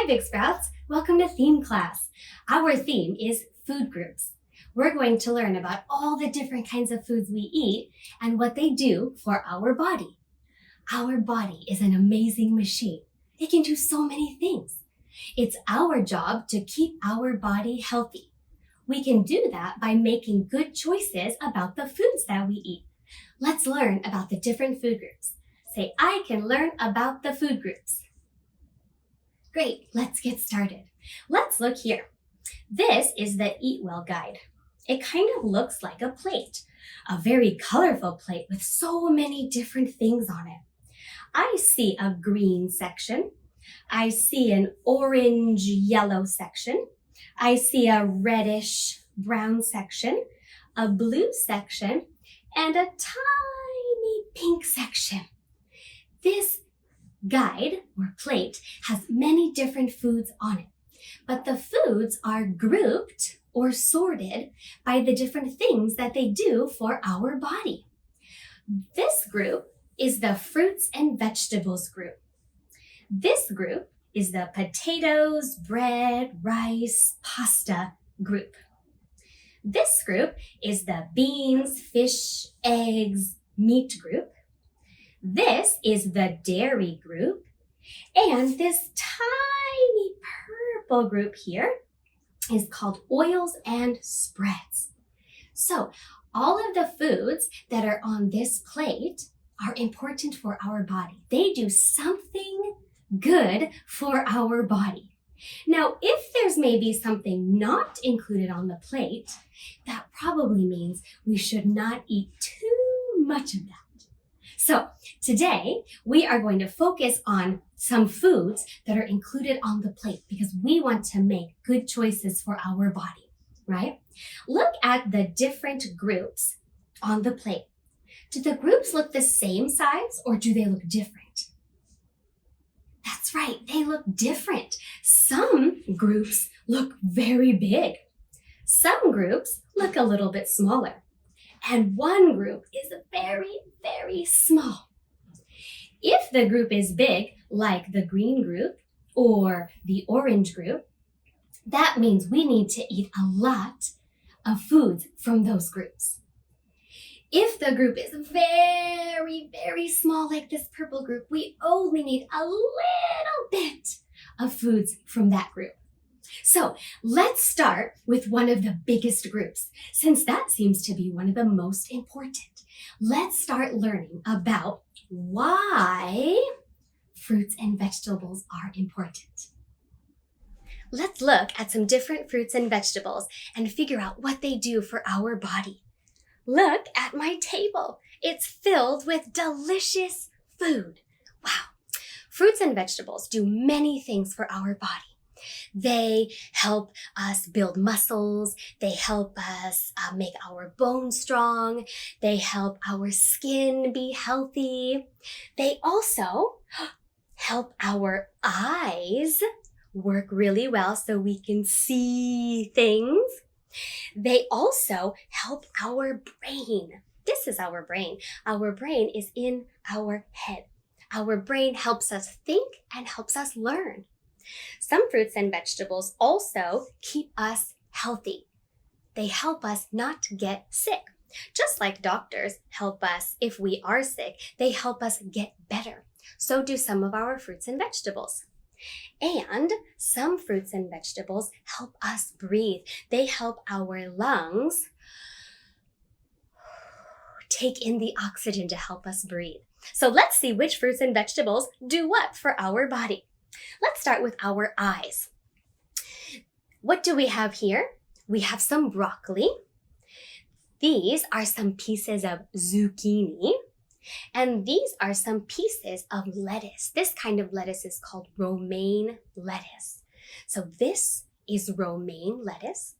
Big Sprouts! Welcome to theme class. Our theme is food groups. We're going to learn about all the different kinds of foods we eat and what they do for our body. Our body is an amazing machine. It can do so many things. It's our job to keep our body healthy. We can do that by making good choices about the foods that we eat. Let's learn about the different food groups. Say, I can learn about the food groups. Great, let's get started. Let's look here. This is the Eat Well guide. It kind of looks like a plate, a very colorful plate with so many different things on it. I see a green section. I see an orange-yellow section. I see a reddish-brown section, a blue section, and a tiny pink section. This guide or plate has many different foods on it, but the foods are grouped or sorted by the different things that they do for our body. This group is the fruits and vegetables group. This group is the potatoes, bread, rice, pasta group. This group is the beans, fish, eggs, meat group. This is the dairy group. And this tiny purple group here is called oils and spreads. So all of the foods that are on this plate are important for our body. They do something good for our body. Now, if there's maybe something not included on the plate, that probably means we should not eat too much of that. So today we are going to focus on some foods that are included on the plate because we want to make good choices for our body, right? Look at the different groups on the plate. Do the groups look the same size or do they look different? That's right, they look different. Some groups look very big. Some groups look a little bit smaller. And one group is very, very small. If the group is big, like the green group or the orange group, that means we need to eat a lot of foods from those groups. If the group is very, very small, like this purple group, we only need a little bit of foods from that group. So let's start with one of the biggest groups, since that seems to be one of the most important. Let's start learning about why fruits and vegetables are important. Let's look at some different fruits and vegetables and figure out what they do for our body. Look at my table. It's filled with delicious food. Wow. Fruits and vegetables do many things for our body. They help us build muscles. They help us make our bones strong. They help our skin be healthy. They also help our eyes work really well so we can see things. They also help our brain. This is our brain. Our brain is in our head. Our brain helps us think and helps us learn. Some fruits and vegetables also keep us healthy. They help us not get sick. Just like doctors help us if we are sick, they help us get better. So do some of our fruits and vegetables. And some fruits and vegetables help us breathe. They help our lungs take in the oxygen to help us breathe. So let's see which fruits and vegetables do what for our body. Let's start with our eyes. What do we have here? We have some broccoli. These are some pieces of zucchini. And these are some pieces of lettuce. This kind of lettuce is called romaine lettuce. So this is romaine lettuce.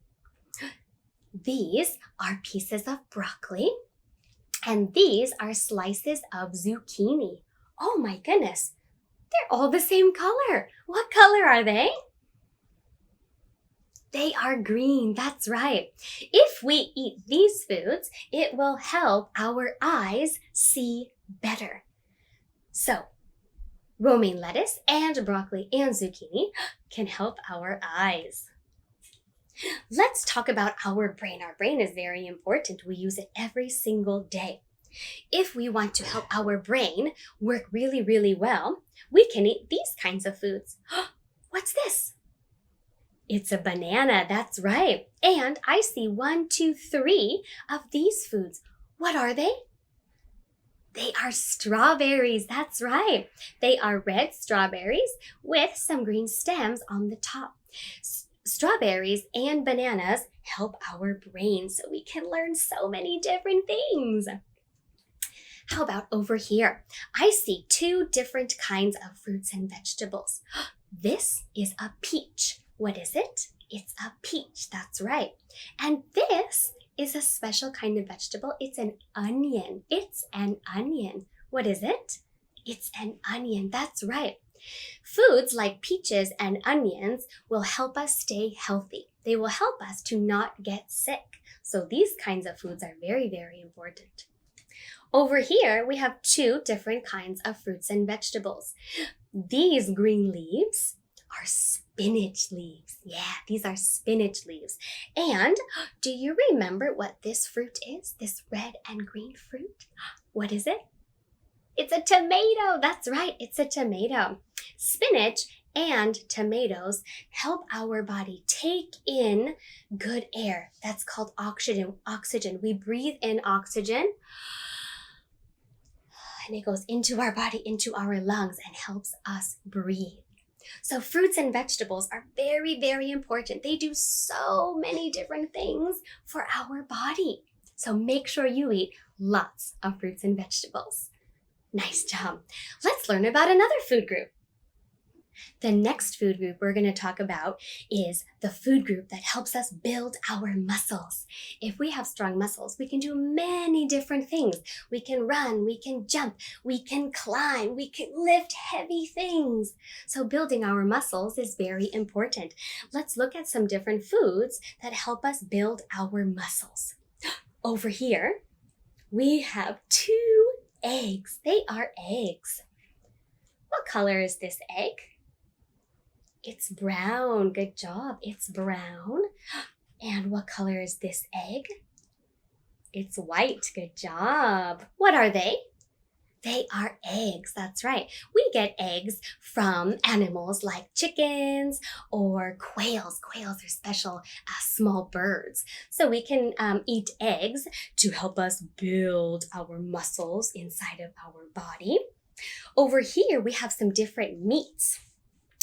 These are pieces of broccoli. And these are slices of zucchini. Oh my goodness. They're all the same color. What color are they? They are green, that's right. If we eat these foods, it will help our eyes see better. So, Romaine lettuce and broccoli and zucchini can help our eyes. Let's talk about our brain. Our brain is very important. We use it every single day. If we want to help our brain work really, really well, we can eat these kinds of foods. What's this? It's a banana, that's right. And I see 1, 2, 3 of these foods. What are they? They are strawberries, that's right. They are red strawberries with some green stems on the top. Strawberries and bananas help our brain so we can learn so many different things. How about over here? I see 2 different kinds of fruits and vegetables. This is a peach. What is it? It's a peach, that's right. And this is a special kind of vegetable. It's an onion. It's an onion. What is it? It's an onion, that's right. Foods like peaches and onions will help us stay healthy. They will help us to not get sick. So these kinds of foods are very, very important. Over here, we have 2 different kinds of fruits and vegetables. These green leaves are spinach leaves. Yeah, these are spinach leaves. And do you remember what this fruit is? This red and green fruit? What is it? It's a tomato. That's right. It's a tomato. Spinach and tomatoes help our body take in good air. That's called oxygen. We breathe in oxygen and it goes into our body, into our lungs, and helps us breathe. So fruits and vegetables are very, very important. They do so many different things for our body. So make sure you eat lots of fruits and vegetables. Nice job. Let's learn about another food group. The next food group we're going to talk about is the food group that helps us build our muscles. If we have strong muscles, we can do many different things. We can run, we can jump, we can climb, we can lift heavy things. So building our muscles is very important. Let's look at some different foods that help us build our muscles. Over here, we have 2 eggs. They are eggs. What color is this egg? It's brown. Good job. It's brown. And what color is this egg? It's white. Good job. What are they? They are eggs. That's right. We get eggs from animals like chickens or quails. Quails are special small birds. So we can eat eggs to help us build our muscles inside of our body. Over here, we have some different meats.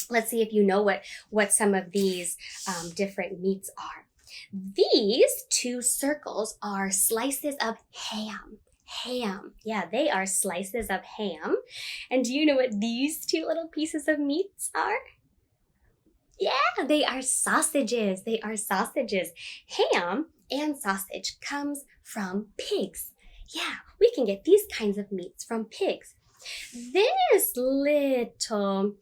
Let's see if you know what some of these different meats are. These 2 circles are slices of ham. Ham. Yeah, they are slices of ham. And do you know what these 2 little pieces of meats are? Yeah, they are sausages. They are sausages. Ham and sausage comes from pigs. Yeah, we can get these kinds of meats from pigs. This little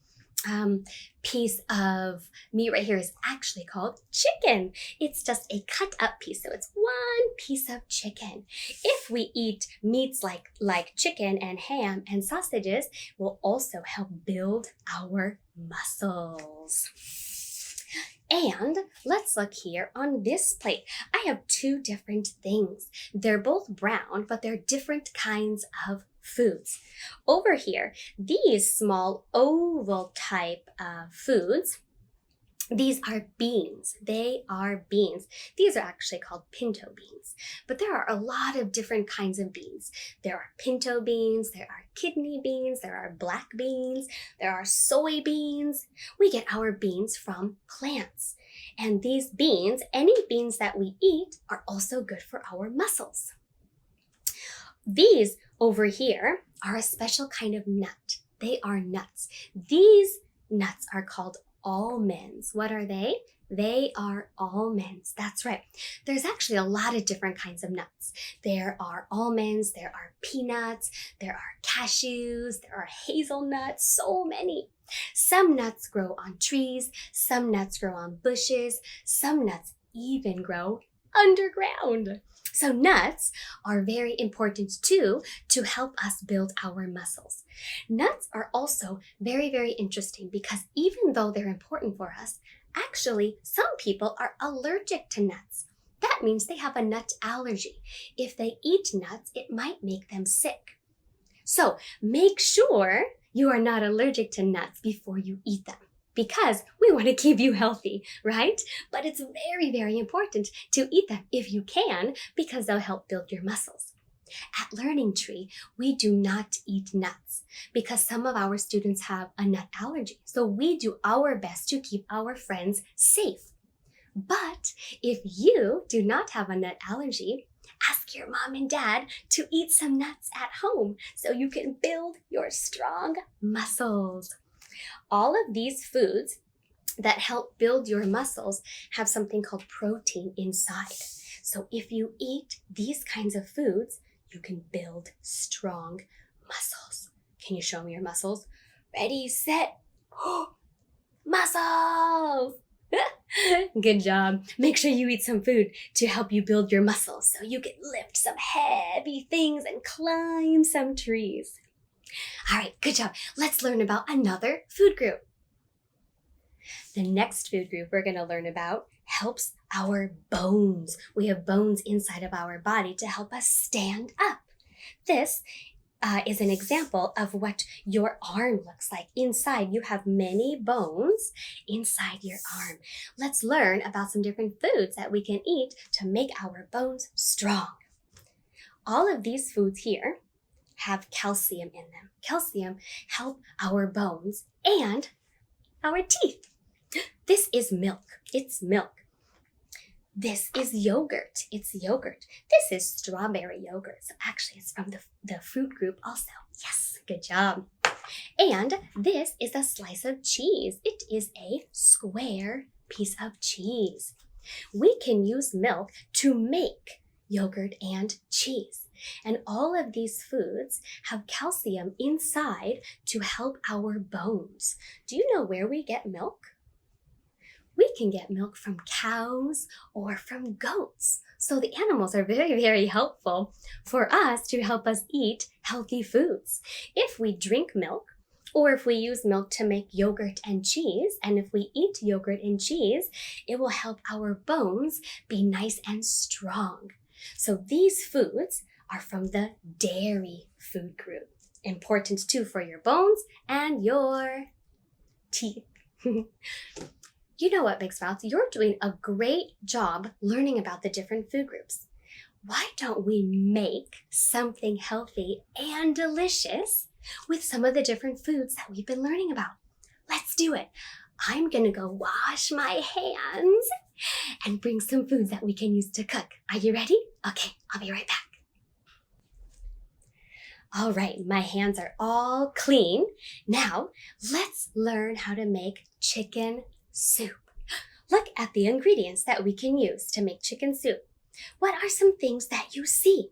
piece of meat right here is actually called chicken. It's just a cut up piece, so it's 1 piece of chicken. If we eat meats like chicken and ham and sausages, will also help build our muscles. And let's look here on this plate. I have 2 different things. They're both brown, but they're different kinds of foods. Over here, these small oval type of foods, these are beans. They are beans. These are actually called pinto beans. But there are a lot of different kinds of beans. There are pinto beans, there are kidney beans, there are black beans, there are soybeans. We get our beans from plants. And these beans, any beans that we eat, are also good for our muscles. These over here are a special kind of nut. They are nuts. These nuts are called almonds. What are they? They are almonds. That's right. There's actually a lot of different kinds of nuts. There are almonds, there are peanuts, there are cashews, there are hazelnuts, so many. Some nuts grow on trees, some nuts grow on bushes, some nuts even grow underground. So nuts are very important too to help us build our muscles. Nuts are also very, very interesting because even though they're important for us, actually some people are allergic to nuts. That means they have a nut allergy. If they eat nuts, it might make them sick. So make sure you are not allergic to nuts before you eat them, because we want to keep you healthy, right? But it's very, very important to eat them if you can, because they'll help build your muscles. At Learning Tree, we do not eat nuts because some of our students have a nut allergy. So we do our best to keep our friends safe. But if you do not have a nut allergy, ask your mom and dad to eat some nuts at home so you can build your strong muscles. All of these foods that help build your muscles have something called protein inside. So if you eat these kinds of foods, you can build strong muscles. Can you show me your muscles? Ready, set, muscles! Good job. Make sure you eat some food to help you build your muscles so you can lift some heavy things and climb some trees. All right, good job. Let's learn about another food group. The next food group we're going to learn about helps our bones. We have bones inside of our body to help us stand up. This is an example of what your arm looks like. Inside, you have many bones inside your arm. Let's learn about some different foods that we can eat to make our bones strong. All of these foods here have calcium in them. Calcium help our bones and our teeth. This is milk. It's milk. This is yogurt. It's yogurt. This is strawberry yogurt. So actually it's from the fruit group also. Yes, good job. And this is a slice of cheese. It is a square piece of cheese. We can use milk to make yogurt and cheese. And all of these foods have calcium inside to help our bones. Do you know where we get milk? We can get milk from cows or from goats. So the animals are very, very helpful for us to help us eat healthy foods. If we drink milk, or if we use milk to make yogurt and cheese, and if we eat yogurt and cheese, it will help our bones be nice and strong. So these foods are from the dairy food group. Important too for your bones and your teeth. You know what, Big Sprouts? You're doing a great job learning about the different food groups. Why don't we make something healthy and delicious with some of the different foods that we've been learning about? Let's do it. I'm gonna go wash my hands and bring some foods that we can use to cook. Are you ready? Okay, I'll be right back. All right, my hands are all clean. Now, let's learn how to make chicken soup. Look at the ingredients that we can use to make chicken soup. What are some things that you see?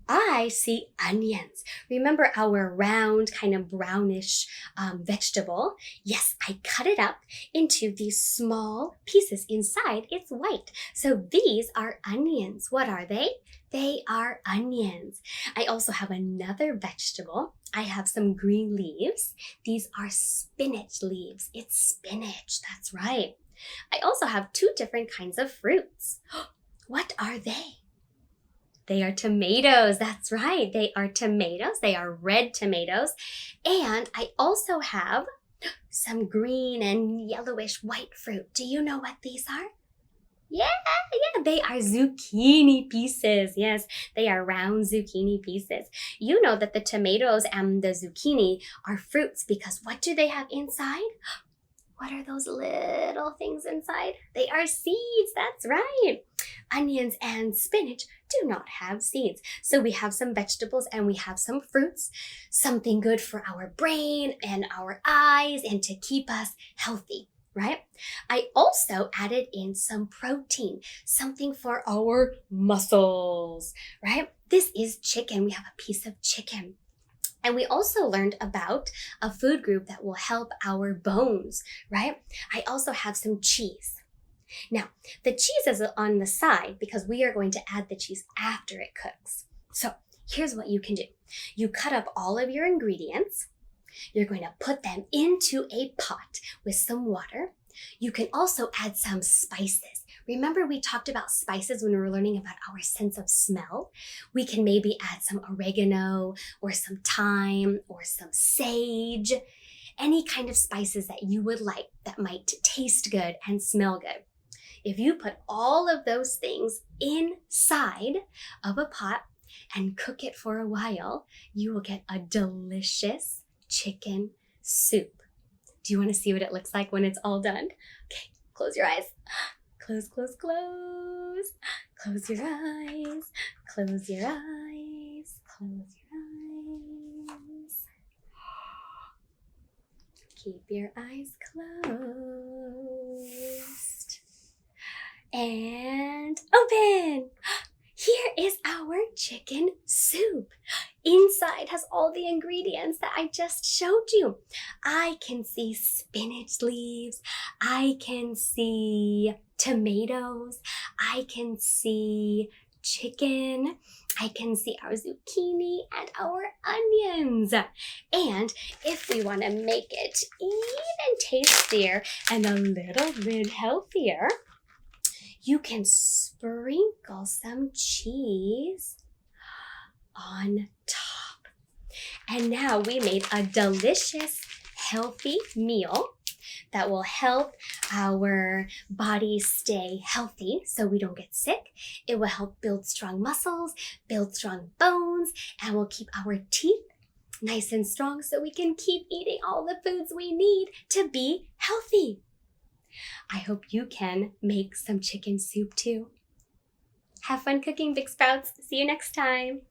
I see onions. Remember our round, kind of brownish vegetable? Yes, I cut it up into these small pieces. Inside, it's white. So these are onions. What are they? They are onions. I also have another vegetable. I have some green leaves. These are spinach leaves. It's spinach, that's right. I also have two different kinds of fruits. What are they? They are tomatoes. That's right. They are tomatoes. They are red tomatoes. And I also have some green and yellowish white fruit. Do you know what these are? Yeah, they are zucchini pieces. Yes, they are round zucchini pieces. You know that the tomatoes and the zucchini are fruits because what do they have inside? What are those little things inside? They are seeds. That's right. Onions and spinach do not have seeds. So we have some vegetables and we have some fruits, something good for our brain and our eyes and to keep us healthy, right? I also added in some protein, something for our muscles, right? This is chicken. We have a piece of chicken. And we also learned about a food group that will help our bones, right? I also have some cheese. Now, the cheese is on the side because we are going to add the cheese after it cooks. So here's what you can do. You cut up all of your ingredients. You're going to put them into a pot with some water. You can also add some spices. Remember we talked about spices when we were learning about our sense of smell? We can maybe add some oregano or some thyme or some sage, any kind of spices that you would like that might taste good and smell good. If you put all of those things inside of a pot and cook it for a while, you will get a delicious chicken soup. Do you want to see what it looks like when it's all done? Okay, close your eyes. Close, close, close. Close your eyes. Close your eyes. Close your eyes. Keep your eyes closed. And open! Here is our chicken soup. Inside has all the ingredients that I just showed you. I can see spinach leaves. I can see tomatoes. I can see chicken. I can see our zucchini and our onions. And if we want to make it even tastier and a little bit healthier, you can sprinkle some cheese on top. And now we made a delicious, healthy meal that will help our body stay healthy so we don't get sick. It will help build strong muscles, build strong bones, and will keep our teeth nice and strong so we can keep eating all the foods we need to be healthy. I hope you can make some chicken soup too. Have fun cooking, Big Sprouts. See you next time.